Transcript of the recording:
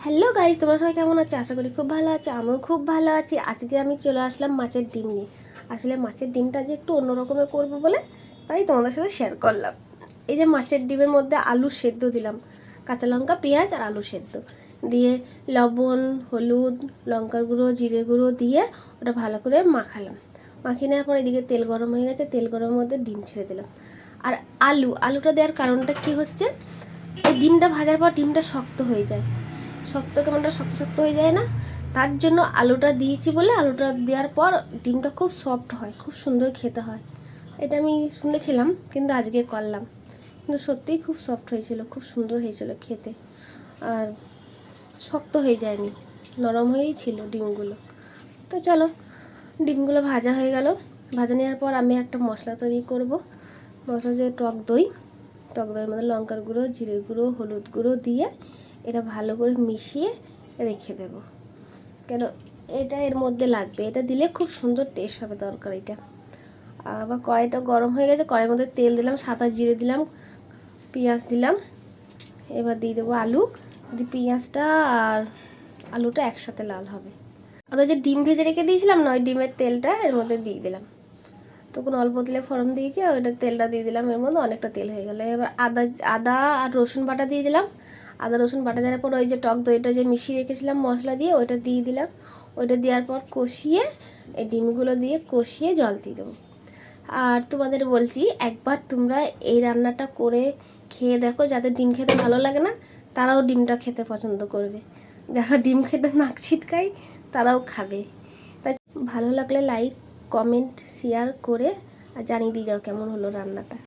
Hello guys, তোমরা সবাই কেমন আছো? আশা করি খুব ভালো আছো। আমিও খুব ভালো আছি। আজকে আমি চলে আসলাম মাছের ডিম নিয়ে। আসলে মাছের ডিমটা যে একটু অন্যরকমের করবো বলে তাই তোমাদের সাথে শেয়ার করলাম। এই যে মাছের ডিমের মধ্যে আলু সেদ্ধ দিলাম, কাঁচা লঙ্কা, পেঁয়াজ আর আলু সেদ্ধ দিয়ে লবণ, হলুদ, লঙ্কার গুঁড়ো, জিরে গুঁড়ো দিয়ে ওটা ভালো করে মাখালাম। মাখিয়ে নেওয়ার পর এদিকে তেল গরম হয়ে গেছে, তেল গরমের মধ্যে ডিম ছেড়ে দিলাম। আর আলুটা দেওয়ার কারণটা কি হচ্ছে, এই ডিমটা ভাজার পর ডিমটা শক্ত হয়ে যায়, কেমনটা শক্ত শক্ত হয়ে যায় না, তার জন্য আলুটা দিয়েছি বলে আলুটা দেওয়ার পর ডিমটা খুব সফট হয়, খুব সুন্দর খেতে হয়। এটা আমি শুনেছিলাম কিন্তু আজকে করলাম, কিন্তু সত্যিই খুব সফট হয়েছিল, খুব সুন্দর হয়েছিল খেতে। আর শক্ত হয়ে যায়নি, নরম হয়েই ছিল ডিমগুলো। তো চলো, ডিমগুলো ভাজা হয়ে গেল। ভাজা নেওয়ার পর আমি একটা মশলা তৈরি করব। মশলা যে টক দইয়ের মধ্যে লঙ্কার গুঁড়ো, জিরে গুঁড়ো, হলুদ গুঁড়ো দিয়ে এটা ভালো করে মিশিয়ে রেখে দেব, কেন এটা এর মধ্যে লাগবে। এটা দিলে খুব সুন্দর টেস্ট হবে তরকারিটা। আবার কড়াইটা গরম হয়ে গেছে, কড়াইয়ের মধ্যে তেল দিলাম, সাদা জিরে দিলাম, পেঁয়াজ দিলাম। এবার দিয়ে দেবো আলু, দিয়ে পেঁয়াজটা আর আলুটা একসাথে লাল হবে। আর ওই যে ডিম ভেজে রেখে দিয়েছিলাম না, ওই ডিমের তেলটা এর মধ্যে দিয়ে দিলাম। তখন অল্প তেলে ফোড়ন দিয়েছি, আর ওইটা তেলটা দিয়ে দিলাম, এর মধ্যে অনেকটা তেল হয়ে গেলো। এবার আদা আর রসুন বাটা দিয়ে দিলাম। আদা রসুন বাটা দেওয়ার পর ওই যে টক দইটা যে মিশিয়ে রেখেছিলাম মশলা দিয়ে, ওইটা দিয়ে দিলাম। ওইটা দেওয়ার পর কষিয়ে এই ডিমগুলো দিয়ে কষিয়ে জল দিয়ে দেবো। আর তোমাদের বলছি, একবার তোমরা এই রান্নাটা করে খেয়ে দেখো। যাদের ডিম খেতে ভালো লাগে না তারাও ডিমটা খেতে পছন্দ করবে, যারা ডিম খেতে নাক ছিটকায় তারাও খাবে। তাই ভালো লাগলে লাইক, কমেন্ট, শেয়ার করে আর জানিয়ে দিয়ে যাও কেমন হলো রান্নাটা।